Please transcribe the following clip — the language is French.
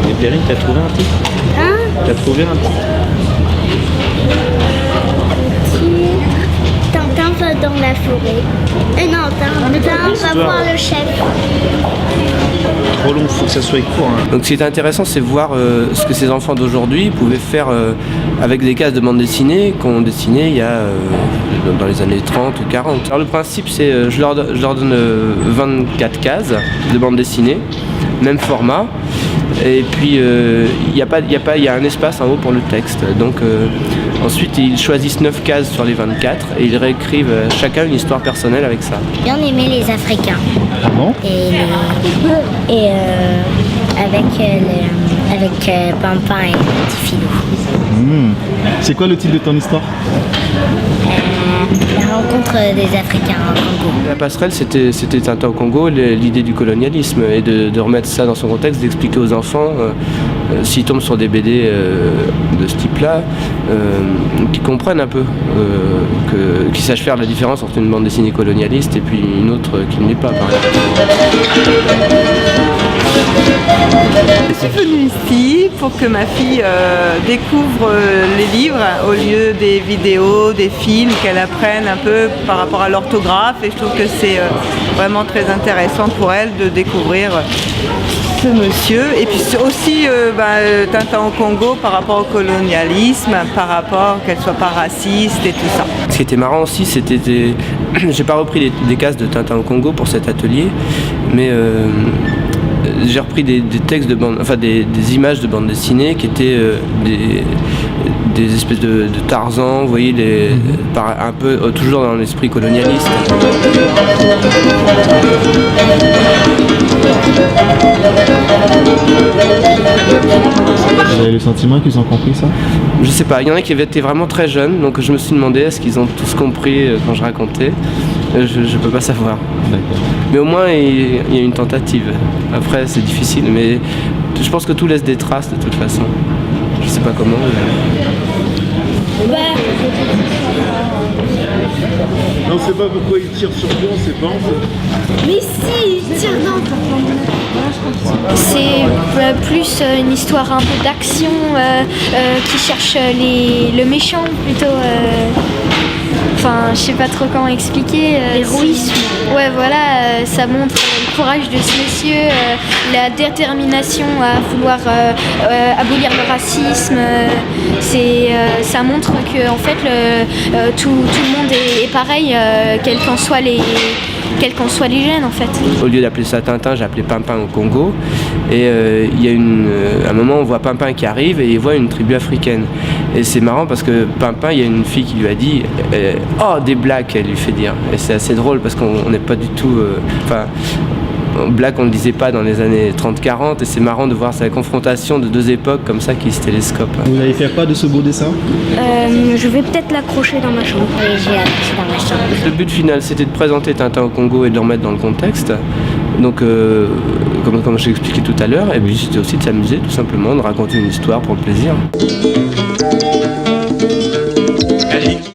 Et Perrine, t'as trouvé un titre? Hein? T'as trouvé un titre? Tintin va dans la forêt. Non, Tintin va voir le chef. Trop long, faut que ça soit court. Hein. Donc ce qui est intéressant, c'est voir ce que ces enfants d'aujourd'hui pouvaient faire avec des cases de bande dessinée qu'on dessinait il y a dans les années 30 ou 40. Alors le principe, c'est je leur donne 24 cases de bande dessinée, même format. Et puis il y a un espace en haut pour le texte. Donc ensuite ils choisissent 9 cases sur les 24 et ils réécrivent chacun une histoire personnelle avec ça. J'ai bien aimé les Africains. Ah bon? Et avec Pimpin et Petit Filou. C'est quoi le titre de ton histoire? La rencontre des Africains au Congo. La passerelle, c'était Tintin au Congo, l'idée du colonialisme et de remettre ça dans son contexte, d'expliquer aux enfants, s'ils tombent sur des BD de ce type-là, qu'ils comprennent un peu, qu'ils sachent faire la différence entre une bande dessinée colonialiste et puis une autre qui ne l'est pas, par exemple. Je suis venue ici pour que ma fille découvre les livres au lieu des vidéos, des films, qu'elle apprenne un peu par rapport à l'orthographe, et je trouve que c'est vraiment très intéressant pour elle de découvrir ce monsieur. Et puis aussi Tintin au Congo par rapport au colonialisme, par rapport qu'elle soit pas raciste et tout ça. Ce qui était marrant aussi, c'était j'ai pas repris des cases de Tintin au Congo pour cet atelier, mais j'ai repris des textes de bande, enfin des images de bande dessinée qui étaient des espèces de Tarzan, vous voyez, un peu toujours dans l'esprit colonialiste. Vous avez le sentiment qu'ils ont compris ça? Je sais pas, il y en a qui avaient été vraiment très jeunes, donc je me suis demandé est-ce qu'ils ont tous compris quand je racontais. Je peux pas savoir. D'accord. Mais au moins il y a une tentative. Après c'est difficile, mais je pense que tout laisse des traces de toute façon. Je sais pas comment. On sait pas pourquoi ils tirent sur toi, on sait pas en fait. Mais si, il tire dans. C'est plus une histoire un peu d'action qui cherche le méchant plutôt. Enfin, je sais pas trop comment expliquer. L'héroïsme. Ouais, voilà, ça montre le courage de ce monsieur, la détermination à vouloir abolir le racisme. Ça montre que en fait tout le monde est pareil, quels qu'en soient les jeunes en fait. Au lieu d'appeler ça Tintin, j'ai appelé Pimpin au Congo. Et il y a un moment, on voit Pimpin qui arrive et il voit une tribu africaine. Et c'est marrant parce que Pimpin, il y a une fille qui lui a dit « Oh, des blacks !» elle lui fait dire. Et c'est assez drôle parce qu'on n'est pas du tout... Black, on ne le disait pas dans les années 30-40 et c'est marrant de voir cette confrontation de deux époques comme ça qui se télescopent. Vous allez faire quoi de ce beau dessin? Je vais peut-être l'accrocher dans ma chambre. Oui, j'ai accroché dans ma chambre. Le but final, c'était de présenter Tintin au Congo et de le remettre dans le contexte. Donc, comme j'ai expliqué tout à l'heure, et puis c'était aussi de s'amuser tout simplement, de raconter une histoire pour le plaisir.